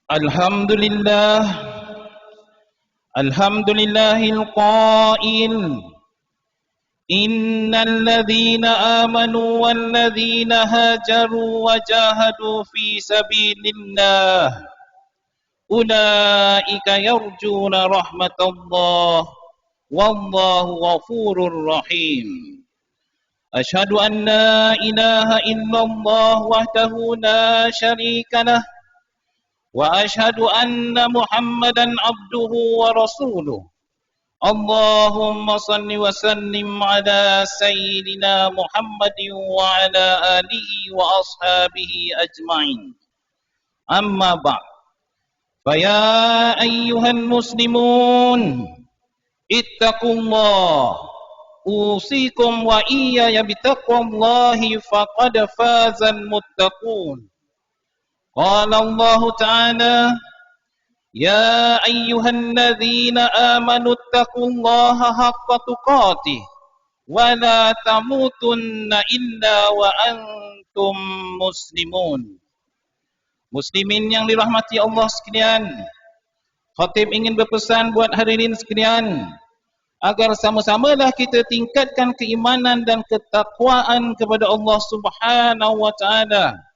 Alhamdulillah, alhamdulillahil qail, innal ladzina amanu wal ladzina hajaru wa jahadu fi sabilillah ulaika yarjuna rahmatallah wallahu ghafurur rahim. Asyhadu an la ilaha illallah wahdahu la syarika lah وأشهد أن محمدا عبده ورسوله. اللهم صل وسلم على سيدنا محمد وعلى آله وأصحابه أجمعين. أما بعد، فيا أيها المسلمون اتقوا الله، أوصيكم وإياي بتقوى الله فقد فاز المتقون. قال الله تعالى: يا أيها الذين آمنوا اتقوا الله حق تقاته ولا تموتن إلا وأنتم مسلمون. Muslimin yang dirahmati Allah sekalian, khatib ingin berpesan buat hadirin sekalian agar sama-samalah kita tingkatkan keimanan dan ketakwaan kepada Allah Subhanahu wa taala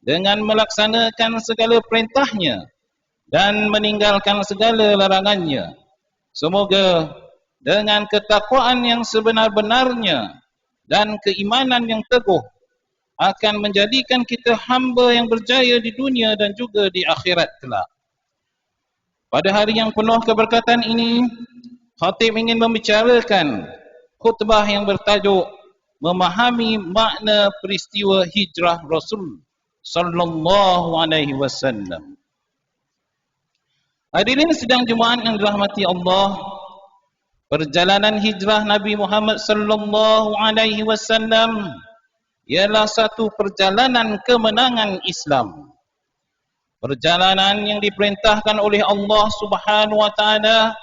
dengan melaksanakan segala perintahnya dan meninggalkan segala larangannya. Semoga dengan ketakwaan yang sebenar-benarnya dan keimanan yang teguh akan menjadikan kita hamba yang berjaya di dunia dan juga di akhirat kelak. Pada hari yang penuh keberkatan ini, khatib ingin membicarakan khutbah yang bertajuk memahami makna peristiwa hijrah Rasul sallallahu alaihi wasallam. Hadirin sidang Jumaat yang dirahmati Allah, perjalanan hijrah Nabi Muhammad sallallahu alaihi wasallam ialah satu perjalanan kemenangan Islam. Perjalanan yang diperintahkan oleh Allah Subhanahu wa taala,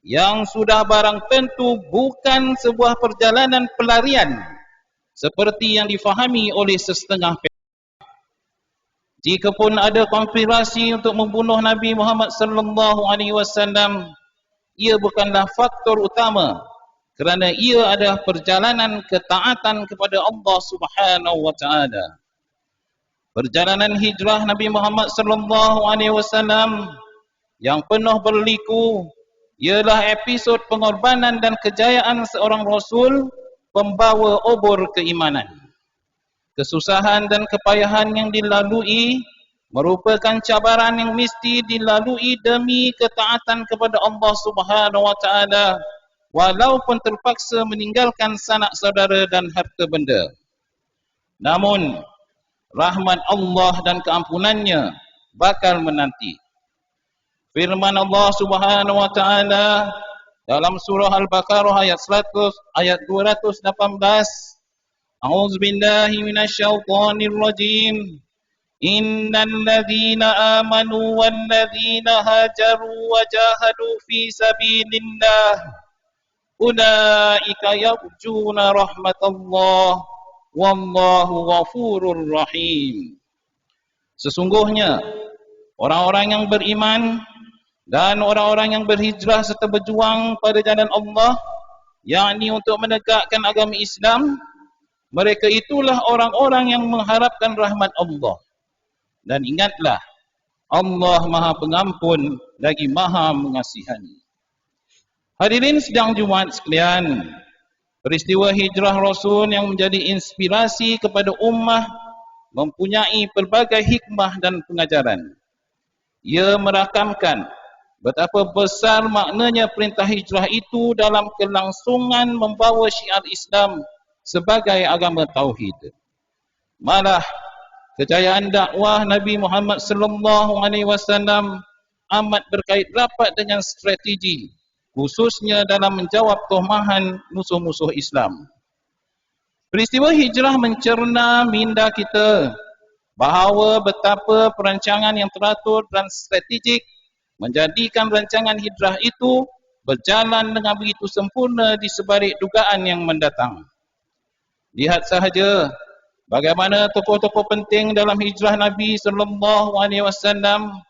yang sudah barang tentu bukan sebuah perjalanan pelarian seperti yang difahami oleh setengah pihak. Jikapun ada konspirasi untuk membunuh Nabi Muhammad sallallahu alaihi wasallam, ia bukanlah faktor utama kerana ia adalah perjalanan ketaatan kepada Allah Subhanahu wa taala. Perjalanan hijrah Nabi Muhammad sallallahu alaihi wasallam yang penuh berliku ialah episod pengorbanan dan kejayaan seorang rasul pembawa obor keimanan. Kesusahan dan kepayahan yang dilalui merupakan cabaran yang mesti dilalui demi ketaatan kepada Allah Subhanahu wa taala, walaupun terpaksa meninggalkan sanak saudara dan harta benda. Namun rahmat Allah dan keampunannya bakal menanti. Firman Allah Subhanahu wa taala dalam surah Al-Baqarah ayat 218, A'udzu billahi minasyaitonir rajim. Innal ladzina amanu wal ladzina hajaru wa jahadu fi sabilillah ulaika yarjuna rahmatallah wallahu ghafurur rahim. Sesungguhnya orang-orang yang beriman dan orang-orang yang berhijrah serta berjuang pada jalan Allah, yakni untuk menegakkan agama Islam, mereka itulah orang-orang yang mengharapkan rahmat Allah. Dan ingatlah, Allah Maha Pengampun lagi Maha Mengasihani. Hadirin sidang Jumaat sekalian, peristiwa hijrah Rasul yang menjadi inspirasi kepada ummah mempunyai pelbagai hikmah dan pengajaran. Ia merakamkan betapa besar maknanya perintah hijrah itu dalam kelangsungan membawa syiar Islam sebagai agama tauhid. Malah kejayaan dakwah Nabi Muhammad sallallahu alaihi wasallam amat berkait rapat dengan strategi, khususnya dalam menjawab tohmahan musuh-musuh Islam. Peristiwa hijrah mencerna minda kita bahawa betapa perancangan yang teratur dan strategik menjadikan rancangan hijrah itu berjalan dengan begitu sempurna di sebalik dugaan yang mendatang. Lihat sahaja bagaimana tokoh-tokoh penting dalam hijrah Nabi sallallahu alaihi wasallam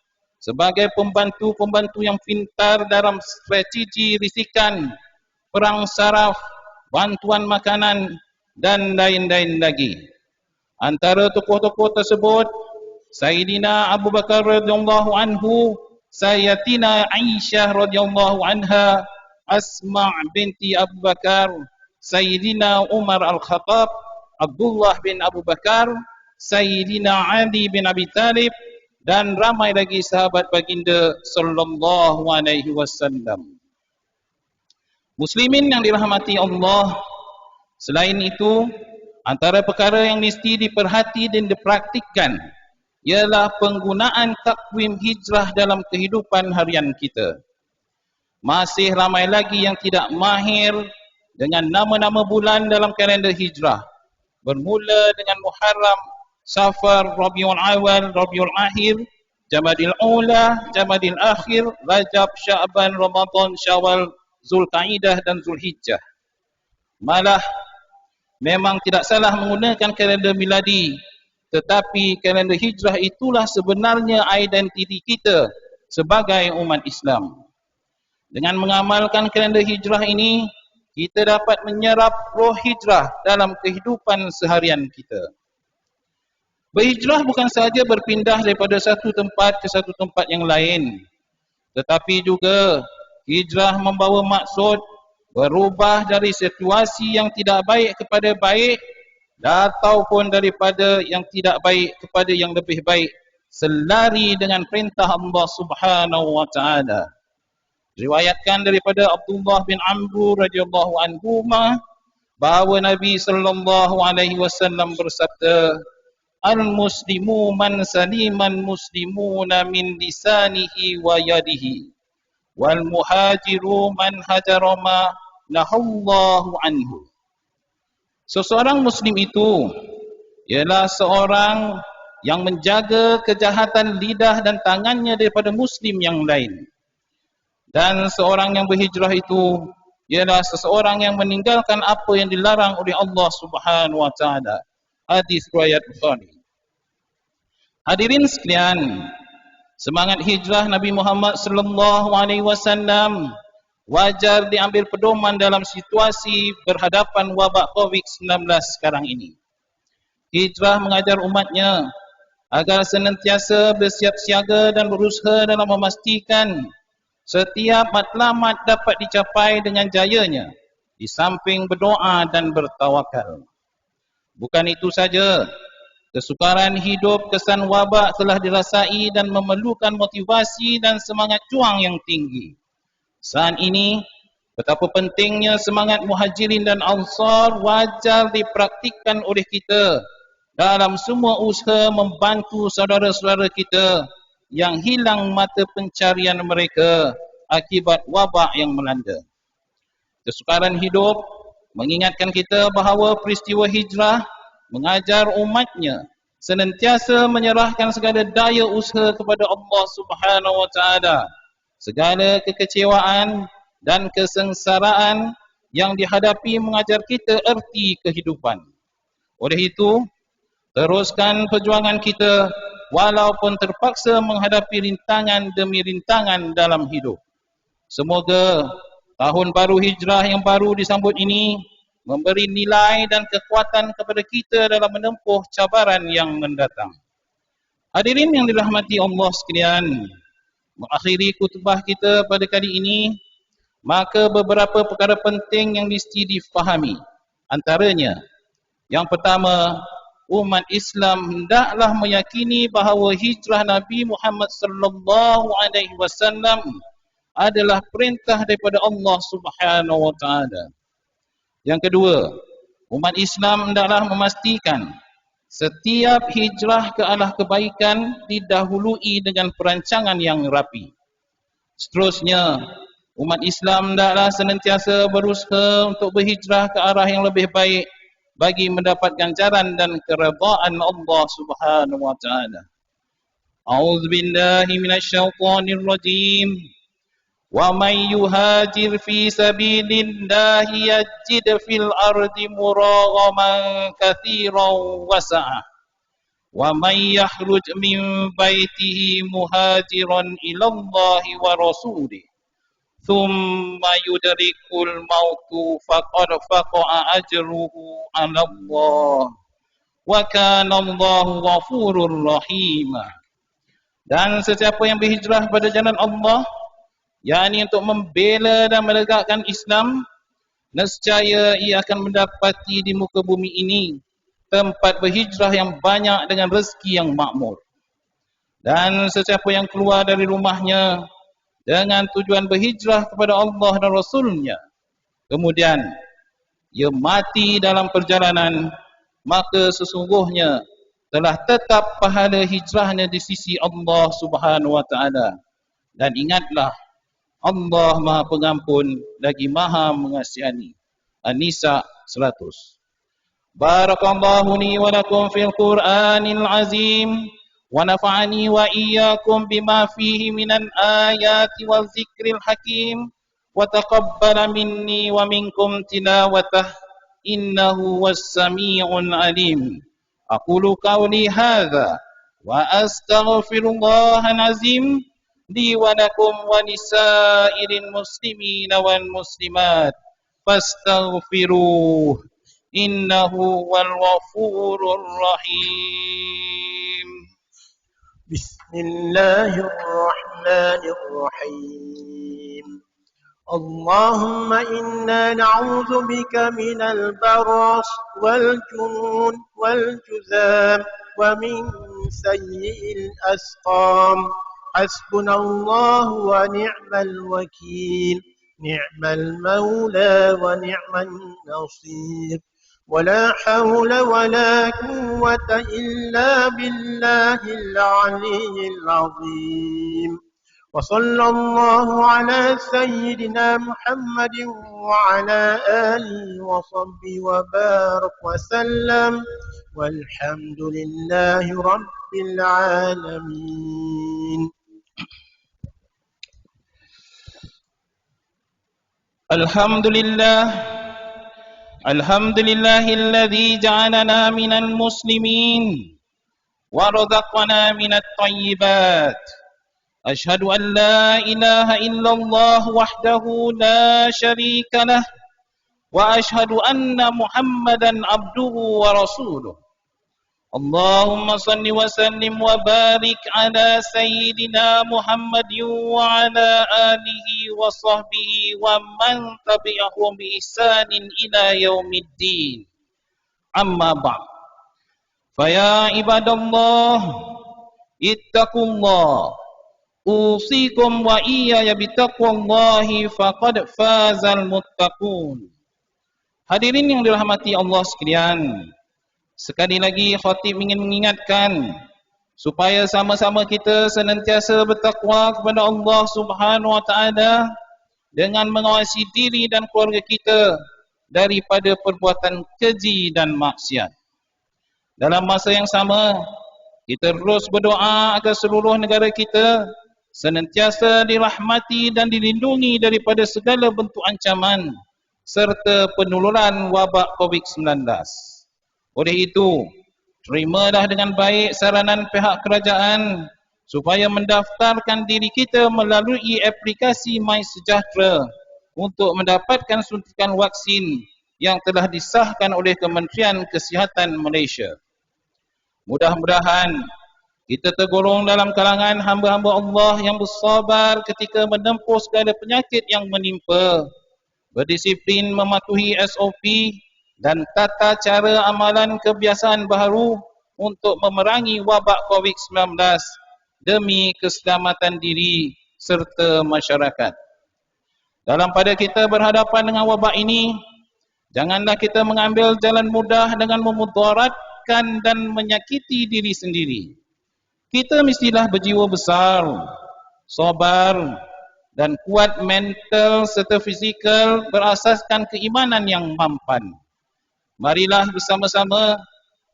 sebagai pembantu-pembantu yang pintar dalam strategi risikan, perang saraf, bantuan makanan dan lain-lain lagi. Antara tokoh-tokoh tersebut, Sayyidina Abu Bakar radhiyallahu anhu, Sayyidatina Aisyah radhiyallahu anha, Asma' binti Abu Bakar, Sayyidina Umar Al-Khattab, Abdullah bin Abu Bakar, Sayyidina Ali bin Abi Talib, dan ramai lagi sahabat baginda sallallahu alaihi wasallam. Muslimin yang dirahmati Allah, selain itu, antara perkara yang mesti diperhati dan dipraktikkan ialah penggunaan takwim hijrah dalam kehidupan harian kita. Masih ramai lagi yang tidak mahir dengan nama-nama bulan dalam kalender hijrah. Bermula dengan Muharram, Safar, Rabiul Awal, Rabiul Akhir, Jamadil Ula, Jamadil Akhir, Rajab, Sya'ban, Ramadan, Syawal, Zulkaidah dan Zulhijjah. Malah memang tidak salah menggunakan kalender miladi, tetapi kalender hijrah itulah sebenarnya identiti kita sebagai umat Islam. Dengan mengamalkan kalender hijrah ini, kita dapat menyerap roh hijrah dalam kehidupan seharian kita. Berhijrah bukan sahaja berpindah daripada satu tempat ke satu tempat yang lain, tetapi juga hijrah membawa maksud berubah dari situasi yang tidak baik kepada baik, ataupun daripada yang tidak baik kepada yang lebih baik, selari dengan perintah Allah Subhanahu wa taala. Riwayatkan daripada Abdullah bin Amr radhiyallahu anhu bahawa Nabi sallallahu alaihi wasallam bersabda, "Al-muslimu man saliman muslimuna min lisanihi wa yadihi, wal muhajiru man hajara ma nahallahu anhu." Seseorang muslim itu ialah seorang yang menjaga kejahatan lidah dan tangannya daripada muslim yang lain. Dan seorang yang berhijrah itu ialah seseorang yang meninggalkan apa yang dilarang oleh Allah Subhanahu wa taala. Hadis riwayat Bukhari. Hadirin sekalian, semangat hijrah Nabi Muhammad sallallahu alaihi wasallam wajar diambil pedoman dalam situasi berhadapan wabak COVID-19 sekarang ini. Hijrah mengajar umatnya agar senantiasa bersiap siaga dan berusaha dalam memastikan setiap matlamat dapat dicapai dengan jayanya, di samping berdoa dan bertawakal. Bukan itu saja, kesukaran hidup kesan wabak telah dirasai dan memerlukan motivasi dan semangat juang yang tinggi. Saat ini, betapa pentingnya semangat muhajirin dan ansar wajar dipraktikkan oleh kita dalam semua usaha membantu saudara-saudara kita yang hilang mata pencarian mereka akibat wabak yang melanda. Kesukaran hidup mengingatkan kita bahawa peristiwa hijrah mengajar umatnya senantiasa menyerahkan segala daya usaha kepada Allah Subhanahu wa taala. Segala kekecewaan dan kesengsaraan yang dihadapi mengajar kita erti kehidupan. Oleh itu, teruskan perjuangan kita walaupun terpaksa menghadapi rintangan demi rintangan dalam hidup. Semoga tahun baru hijrah yang baru disambut ini memberi nilai dan kekuatan kepada kita dalam menempuh cabaran yang mendatang. Hadirin yang dirahmati Allah sekalian, mengakhiri khutbah kita pada kali ini, maka beberapa perkara penting yang mesti difahami. Antaranya, yang pertama, umat Islam hendaklah meyakini bahawa hijrah Nabi Muhammad sallallahu alaihi wasallam adalah perintah daripada Allah Subhanahu wa taala. Yang kedua, umat Islam hendaklah memastikan setiap hijrah ke arah kebaikan didahului dengan perancangan yang rapi. Seterusnya, umat Islam hendaklah senantiasa berusaha untuk berhijrah ke arah yang lebih baik bagi mendapat ganjaran dan keredaan Allah Subhanahu wa taala. A'udzu billahi minasyaitonir rajim. Wa may yuhajir fi sabilillahi yajid fil ardi muraghaman katsiran wa sa'ah. ومن يخرج من بيته مهاجرا إلى الله ورسوله ثم يدرك الموت فقد وقع أجره على الله وكان الله غفورا رحيما. Dan sesiapa yang berhijrah pada jalan Allah, yakni untuk membela dan menegakkan Islam, nescaya ia akan mendapati di muka bumi ini tempat berhijrah yang banyak dengan rezeki yang makmur. Dan sesiapa yang keluar dari rumahnya dengan tujuan berhijrah kepada Allah dan Rasulnya, kemudian ia mati dalam perjalanan, maka sesungguhnya telah tetap pahala hijrahnya di sisi Allah Subhanahu wa taala. Dan ingatlah, Allah Maha Pengampun lagi Maha Mengasihani. An-Nisa 100. Barakallahu li wa lakum fil Qur'anil azim wa nafa'ani wa iyyakum bima fihi minal ayati wal zikril hakim wa taqabbala minni wa minkum tilawatah innahu was-sami'ul alim. Aqulu qawli hadza wa astaghfirullahal azim li wa lakum wa lisa'iril muslimina wal muslimat fastaghfiruh innahu wal ghafurur rahim. Bismillahirrahmanirrahim. اللهم إنا نعوذ بك من البرص والجنون والجذام ومن سيء الأسقام. حسبنا الله ونعم الوكيل، نعم المولى ونعم النصير، ولا حول ولا قوة إلا بالله العلي العظيم. وصلى الله على سيدنا محمد وعلى آله وصحبه وبارك وسلم، والحمد لله رب العالمين. الحمد لله الذي جعلنا من المسلمين ورزقنا من الطيبات. أشهد أن لا إله إلا الله وحده لا شريك له وأشهد أن محمدا عبده ورسوله. اللهم صل وسلم وبارك على سيدنا محمد وعلى آله وصحبه ومن تبعهم بإحسان إلى يوم الدين. أما بعد، فيا عباد الله اتقوا الله أوصيكم وإياي بتقوى الله فقد فاز المتقون. Hadirin yang dirahmati Allah sekalian, sekali lagi khatib ingin mengingatkan supaya sama-sama kita senantiasa bertakwa kepada Allah Subhanahu wa taala dengan mengawasi diri dan keluarga kita daripada perbuatan keji dan maksiat. Dalam masa yang sama, kita terus berdoa agar seluruh negara kita senantiasa dirahmati dan dilindungi daripada segala bentuk ancaman serta penularan wabak COVID-19. Oleh itu, terimalah dengan baik saranan pihak kerajaan supaya mendaftarkan diri kita melalui aplikasi MySejahtera untuk mendapatkan suntikan vaksin yang telah disahkan oleh Kementerian Kesihatan Malaysia. Mudah-mudahan kita tergolong dalam kalangan hamba-hamba Allah yang bersabar ketika menempuh segala penyakit yang menimpa, berdisiplin mematuhi SOP dan tata cara amalan kebiasaan baharu untuk memerangi wabak COVID-19 demi keselamatan diri serta masyarakat. Dalam pada kita berhadapan dengan wabak ini, janganlah kita mengambil jalan mudah dengan memudaratkan dan menyakiti diri sendiri. Kita mestilah berjiwa besar, sabar dan kuat mental serta fizikal berasaskan keimanan yang mampan. Marilah bersama-sama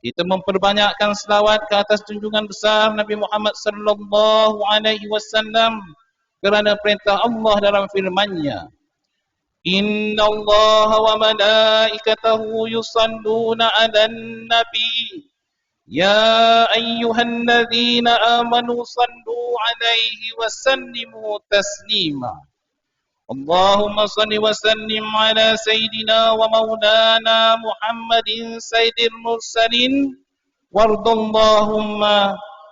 kita memperbanyakkan selawat ke atas junjungan besar Nabi Muhammad sallallahu alaihi wasallam kerana perintah Allah dalam firman-Nya, Inna Allah wa malaikatahu yusalluna 'alan nabi يا أيها الذين آمنوا صلوا عليه وسلموا تسليما اللهم صل وسلم على سيدنا ومولانا محمد سيد المرسلين وارض اللهم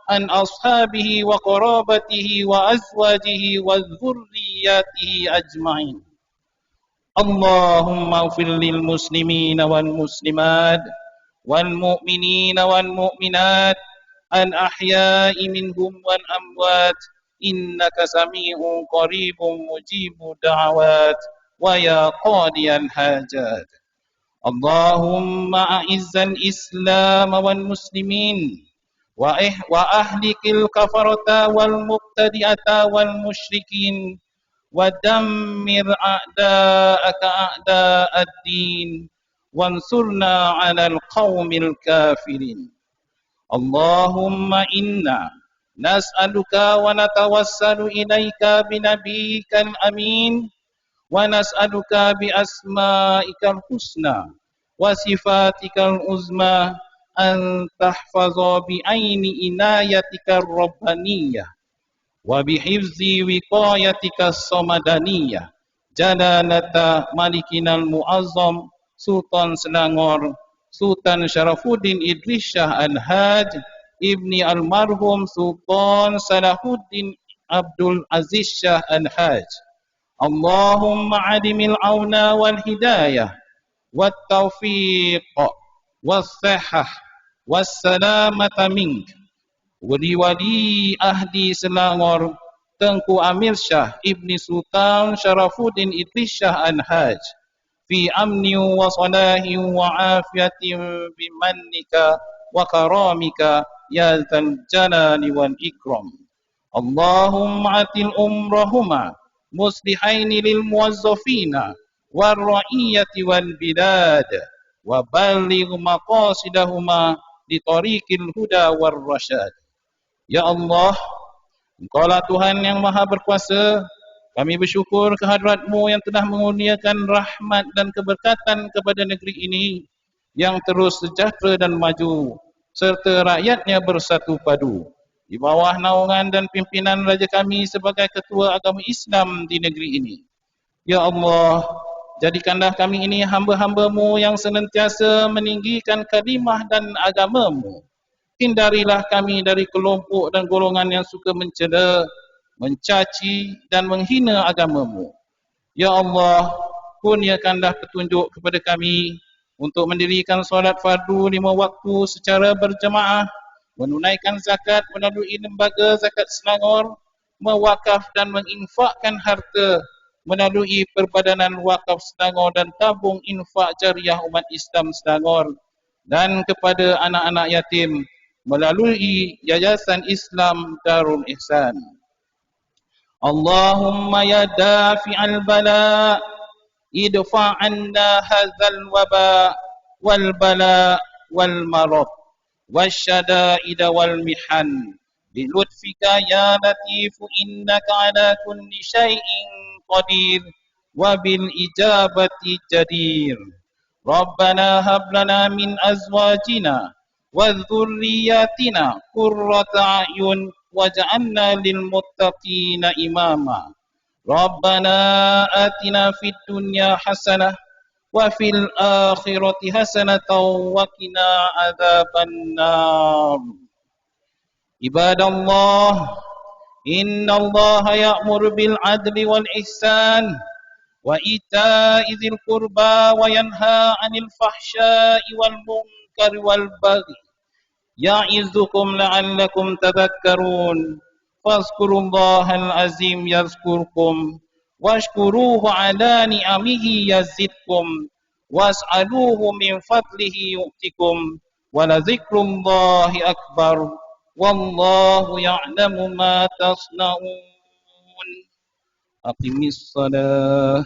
عن أصحابه وقرابته وأزواجه وذرياته أجمعين اللهم اغفر للمسلمين والمسلمات والمؤمنين والمؤمنات الأحياء منهم والأموات إنك سميع قريب مجيب الدعوات ويا قاضي الحاجات اللهم أعز الإسلام والمسلمين وأهلك الكفرة والمبتدئة والمشركين ودمر أعداءك أعداء الدين وانصرنا على القوم الكافرين اللهم إنا نسألك ونتوسل إليك بنبيك الأمين ونسألك بأسمائك الحسنى وصفاتك العظمى أن تحفظ بعين عنايتك الربانية وبحفظ وقايتك الصمدانية جلالة ملكنا المعظم سلطان Selangor Sultan Sharafuddin Idris Shah Al-Haj Ibni Almarhum Sultan Salahuddin Abdul Aziz Shah Al-Haj Allahumma adimil auna wal hidayah wat taufiq was sihah was salamata mink wali ahdi Selangor Tengku Amir Shah Ibni Sultan Sharafuddin Idris Shah Al-Haj fi amni wa salahi wa afiyatin bimannika wa karamika ya dzal jalali wal ikram Allahumma atil umrahuma muslihaini lil muwazzafina war ra'iyati wal bilad wa balligh maqasidahuma di tariqil huda war rasyad. Ya Allah, Engkaulah Tuhan yang Maha Berkuasa. Kami bersyukur kehadrat-Mu yang telah mengurniakan rahmat dan keberkatan kepada negeri ini yang terus sejahtera dan maju serta rakyatnya bersatu padu di bawah naungan dan pimpinan Raja kami sebagai Ketua Agama Islam di negeri ini. Ya Allah, jadikanlah kami ini hamba-hamba-Mu yang senantiasa meninggikan kalimah dan agama-Mu. Hindarilah kami dari kelompok dan golongan yang suka mencela, mencaci dan menghina agama-Mu. Ya Allah, kurniakanlah petunjuk kepada kami untuk mendirikan solat fardu 5 waktu secara berjemaah, menunaikan zakat melalui lembaga zakat Selangor, mewakaf dan menginfakkan harta melalui Perbadanan Wakaf Selangor dan tabung infak jariah umat Islam Selangor, dan kepada anak-anak yatim melalui Yayasan Islam Darul Ihsan. Allahumma ya dafi'al bala idfa' anna hadzal waba wal bala wal marad wasyada'id wal mihan bilutfika ya latif innaka ala kulli syai'in qadir wa bil ijabati jadir. Rabbana hab lana min azwajina wa dhurriyyatina qurrata a'yun waj'alna lil muttaqina imama. Rabbana atina fid dunya hasanah wa fil akhirati hasanatan wa qina adzabannar. Ibadallah, innallaha ya'muru bil adli wal ihsan wa ita'i dzil qurba wa yanha 'anil fahsya'i wal munkari wal baghi ya'izukum la'allakum tadhakkarun. Fazkurullahal azim yazkurkum washkuruhu ala ni'amihi yazidkum was'aluhu min fadlihi yu'tikum wa la dzikrullahi akbar wallahu ya'lamu ma tasna'un. Aqimis salah.